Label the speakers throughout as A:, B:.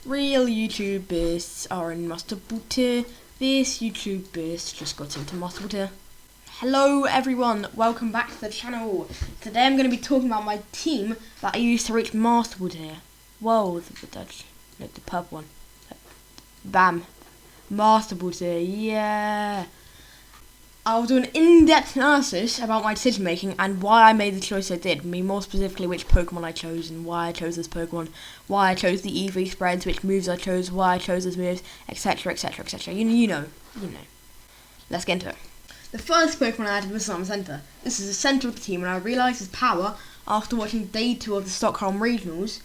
A: Real YouTube bursts are in Masterball tier. This YouTube burst just got into Masterball tier. Hello everyone, welcome back to the channel. Today I'm going to be talking about my team that I used to reach Masterball tier. Whoa, the purple one. Bam. Masterball tier, yeah. I'll do an in-depth analysis about my decision making and why I made the choice I did. More specifically, which Pokemon I chose and why I chose this Pokemon, why I chose the EV spreads, which moves I chose, why I chose those moves, etc, etc, etc. You know. Let's get into it. The first Pokemon I added was Summer Center. This is the centre of the team, and I realised his power after watching Day 2 of the Stockholm Regionals,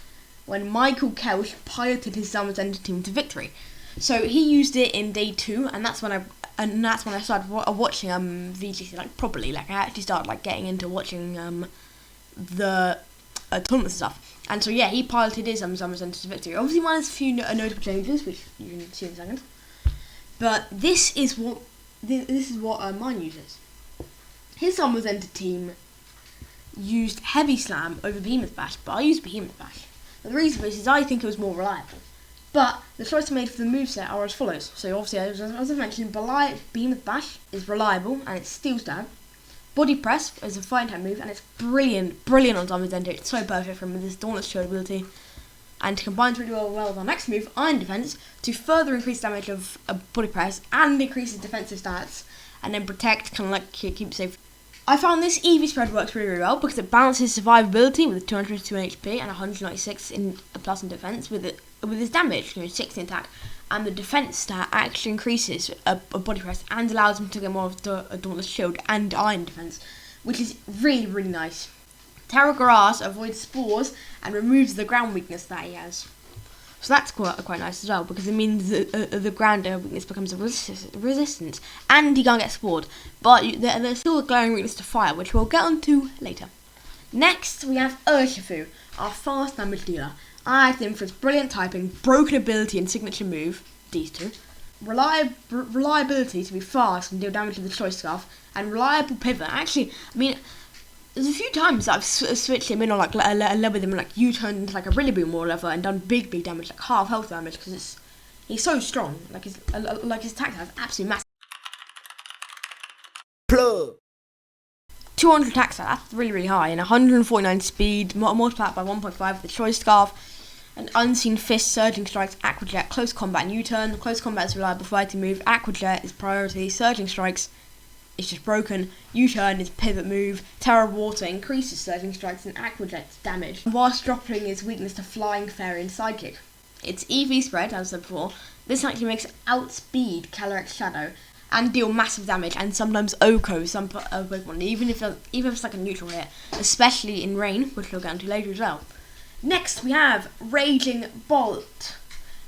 A: when Michael Kelch piloted his Summer Center team to victory. So he used it in Day 2, and that's when I started watching VGC properly. I actually started getting into watching the tournaments and stuff. And so yeah, he piloted his Summer Center to victory. Obviously, mine has a few notable changes, which you can see in a second. But this is what mine uses. His Summer Center team used Heavy Slam over Behemoth Bash, but I used Behemoth Bash. And the reason for this is I think it was more reliable. But the choice I made for the moveset are as follows. So obviously, as I mentioned, Behemoth Bash is reliable and it's Steel Stab. Body Press is a fighting type move and it's brilliant on Summer Center. It's so perfect from this Dauntless Shield ability. And combines really well with our next move, Iron Defense, to further increase damage of Body Press and increase his defensive stats. And then Protect, keep safe. I found this EV spread works really well because it balances survivability with 202 HP and 196 plus in defense with his damage, 60 attack, and the defense stat actually increases a Body Press and allows him to get more of a Dauntless Shield and Iron Defense, which is really nice. Terra Grass avoids spores and removes the ground weakness that he has. So that's quite nice as well, because it means the ground weakness becomes a resistance, and he can't get spored. But there's still a glaring weakness to fire, which we'll get onto later. Next, we have Urshifu, our fast damage dealer. I added him for his brilliant typing, broken ability and signature move, these two. Reliability to be fast and deal damage with the Choice Scarf, and reliable pivot. Actually, there's a few times that I've switched him in on a level with him and U-turned into a really boom or whatever and done big damage, half health damage, because he's so strong. His attack has absolutely massive. Plug. 200 attack stat, that's really high, and 149 speed, multiplied by 1.5 with the Choice Scarf, and Unseen Fist, Surging Strikes, Aqua Jet, Close Combat and U-turn. Close Combat is a reliable fighting move, Aqua Jet is priority, Surging Strikes it's just broken, U-turn is pivot move, Terra Water increases Surging Strikes and Aqua Jet's damage, whilst dropping his weakness to Flying Fairy and Sidekick. It's EV spread, as I said before. This actually makes it outspeed Calyrex Shadow and deal massive damage, and sometimes Oko some Pokemon, even if it's a neutral hit, especially in rain, which we'll get into later as well. Next we have Raging Bolt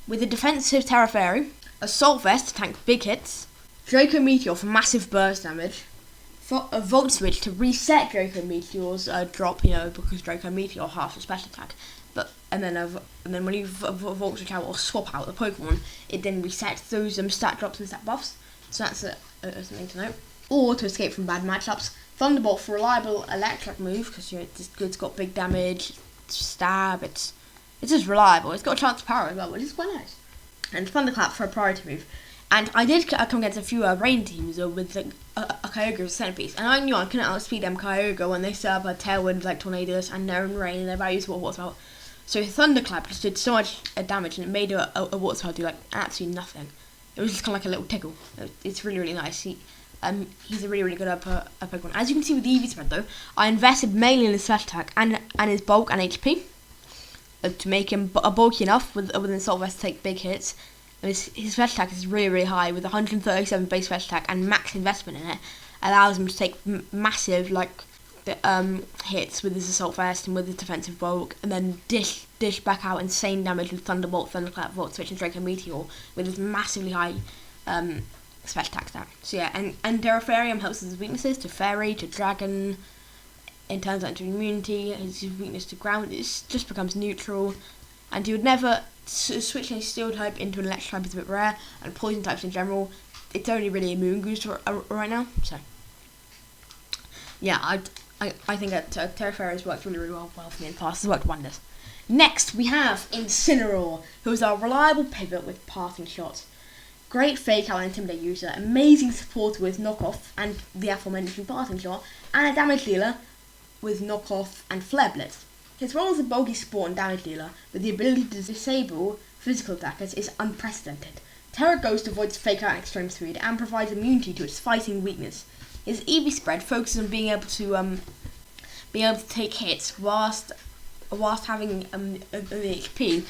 A: with a defensive Terra Fairy, Assault Vest to tank big hits, Draco Meteor for massive burst damage, a Volt Switch to reset Draco Meteor's drop, because Draco Meteor half a special attack. And then when you Volt Switch out or swap out the Pokemon, it then resets those stat drops and stat buffs. So that's something to note. Or to escape from bad matchups, Thunderbolt for reliable electric move, because it's got big damage, stab, it's just reliable. It's got a chance to power as well, which is quite nice. And Thunderclap for a priority move. And I did come against a few rain teams with a Kyogre as a centerpiece, and I knew I couldn't outspeed them Kyogre when they serve a Tailwind Tornadoes and their own rain, and their values were Water Spout. So Thunderclap just did so much damage, and it made a Water Spout do absolutely nothing. It was just kind of a little tickle. It's really nice. He's a really good Pokemon. As you can see with the EV spread though, I invested mainly in his special attack and his bulk and HP to make him bulky enough with an Assault Vest to take big hits. His special attack is really high with 137 base special attack and max investment in it. Allows him to take massive hits with his Assault Vest and with his defensive bulk, and then dish back out insane damage with Thunderbolt, Thunderclap, Volt Switch, and Draco Meteor with his massively high special attack stat. So yeah, and Terrafarium helps with his weaknesses to Fairy, to Dragon. It turns out into immunity. His weakness to ground just becomes neutral, and he would never switching a Steel type into an Electric type is a bit rare, and Poison types in general, it's only really a Moon Goose right now. So yeah, I think that Terra Fairies worked really well for me in the past. It's worked wonders. Next, we have Incineroar, who is our reliable pivot with passing shots. Great fake out and intimidate user, amazing support with knockoff and the aforementioned passing shot, and a damage dealer with knockoff and flare blitz. His role as a bulky support and damage dealer with the ability to disable physical attackers is unprecedented. Terra Ghost avoids fake out and extreme speed and provides immunity to its fighting weakness. His EV spread focuses on being able to take hits whilst having the HP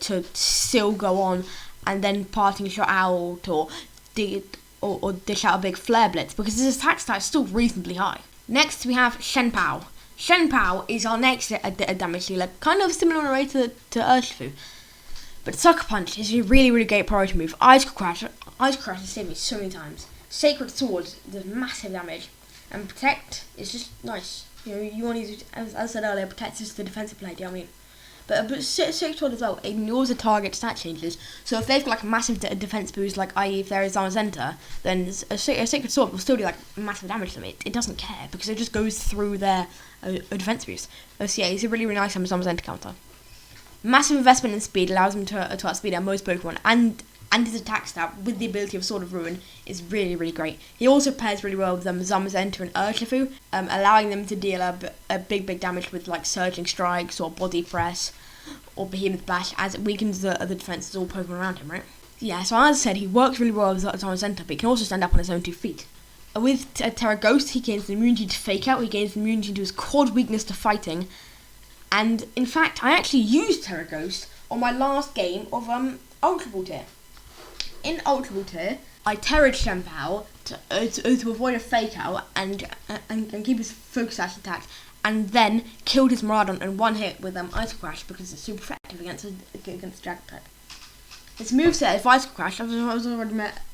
A: to still go on and then parting shot out or dish out a big flare blitz because his attack stat is still reasonably high. Next we have Shenpao. Shenpao is our next damage dealer, kind of similar in a way to Urshifu. But Sucker Punch is a really, really great priority move. Ice Crash has saved me so many times. Sacred Sword does massive damage, and Protect is just nice. You know, you want to use, as I said earlier, Protect is the defensive play, do you know what I mean? But Sacred Sword as well ignores the target stat changes. So if they've got like a massive defense boost, like i.e. if there is Zamazenta, then a Sacred Sword will still do like massive damage to them. It doesn't care because it just goes through their defense boost. So yeah, he's a really, really nice Zamazenta counter. Massive investment in speed allows him to outspeed at most Pokemon, and his attack stat with the ability of Sword of Ruin is really, really great. He also pairs really well with Zamazenta and Urshifu, allowing them to deal a big damage with like Surging Strikes or Body Press or Behemoth Bash, as it weakens the defenses of all Pokemon around him, right? Yeah, so as I said, he works really well with Zamazenta, but he can also stand up on his own 2 feet. With Terra Ghost, he gains immunity to Fake Out, he gains immunity to his quad weakness to Fighting, and in fact, I actually used Terra Ghost on my last game of Ultra Ball Tier. In Ultra Ball Tier, I Terra'd Shenpao to avoid a Fake Out and keep his focus attack attacks, and then killed his Miraidon in one hit with Ice Crash because it's super effective against Dragon type. Its moveset is Ice Crash, as I was already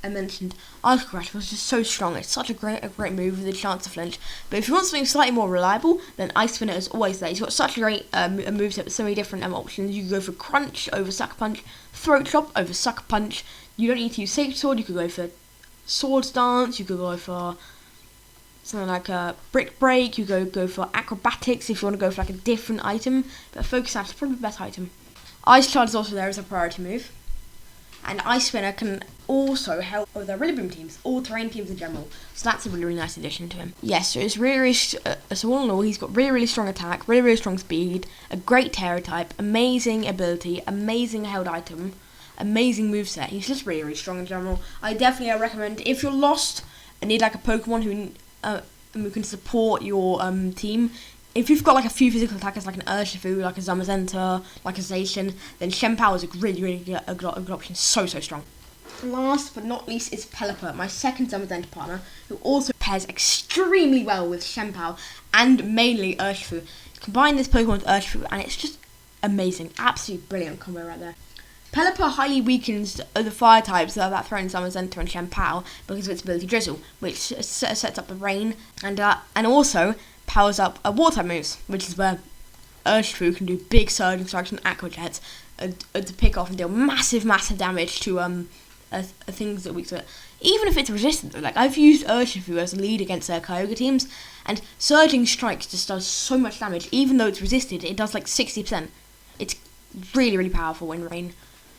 A: mentioned. Ice Crash was just so strong. It's such a great move with a chance to flinch. But if you want something slightly more reliable, then Ice Spinner is always there. He's got such a great moveset with so many different options. You can go for Crunch over Sucker Punch, Throat Chop over Sucker Punch. You don't need to use Sacred Sword. You could go for Swords Dance. You could go for something like a Brick Break. You go for Acrobatics if you want to go for like a different item. But Focus Attack is probably the best item. Ice Charge is also there as a priority move. And Ice Spinner can also help with their Rillaboom teams, all terrain teams in general. So that's a really, really nice addition to him. Yes, so it's really, so all in all, he's got really, really strong attack, really, really strong speed, a great Terra type, amazing ability, amazing held item, amazing moveset. He's just really, really strong in general. I definitely recommend, if you're lost and need like a Pokemon who can support your team, if you've got like a few physical attackers like an Urshifu, like a Zamazenta, like a Zacian, then Shenpao is a really, really good option. So strong. Last but not least is Pelipper, my second Zamazenta partner, who also pairs extremely well with Shenpao and mainly Urshifu. Combine this Pokemon with Urshifu and it's just amazing. Absolutely brilliant combo right there. Pelipper highly weakens the fire types that threaten Zamazenta and Shenpao because of its ability Drizzle, which sets up the rain and also powers up water type moves, which is where Urshifu can do big Surging Strikes and Aqua Jets to pick off and deal massive damage to things that are weak to it. Even if it's resistant though, like I've used Urshifu as a lead against their Kyogre teams, and Surging Strikes just does so much damage. Even though it's resisted, it does like 60%. It's really, really powerful in rain.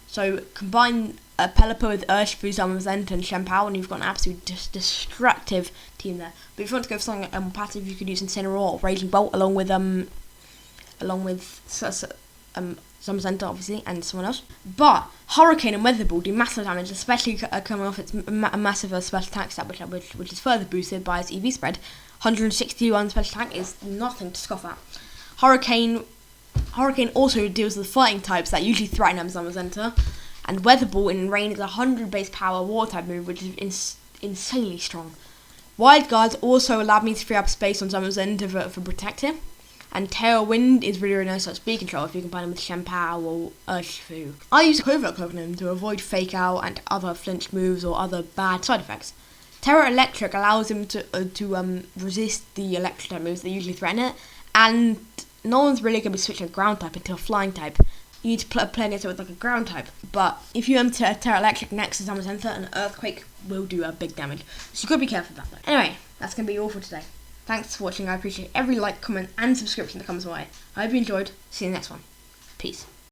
A: So combine Pelipper with Urshifu, Zamazenta and Shenpao, and you've got an absolute destructive team there. But if you want to go for something passive, you could use Incineroar or Raging Bolt along with Zamazenta obviously and someone else. But Hurricane and Weather Ball do massive damage, especially coming off its massive special attack stat, which is further boosted by its EV spread. 161 special attack is nothing to scoff at. Hurricane also deals with fighting types that usually threaten Zamazenta, and Weather Ball in rain is a 100 base power water type move, which is insanely strong. Wild Guards also allowed me to free up space on Zamazenta for Protector, and Tailwind is really, really nice at speed control if you combine them with Shenpao or Urshifu. I use Covert Cloak on him to avoid Fake Out and other flinch moves or other bad side effects. Terra Electric allows him to resist the electric type moves that usually threaten it, and no one's really going to be switching a ground type into a flying type. You need to play against it with like a ground type. But if you enter Terra Electric next to Zamazenta, an Earthquake will do a big damage. So you've got to be careful about that. Anyway, that's going to be all for today. Thanks for watching. I appreciate every like, comment and subscription that comes my way. I hope you enjoyed. See you in the next one. Peace.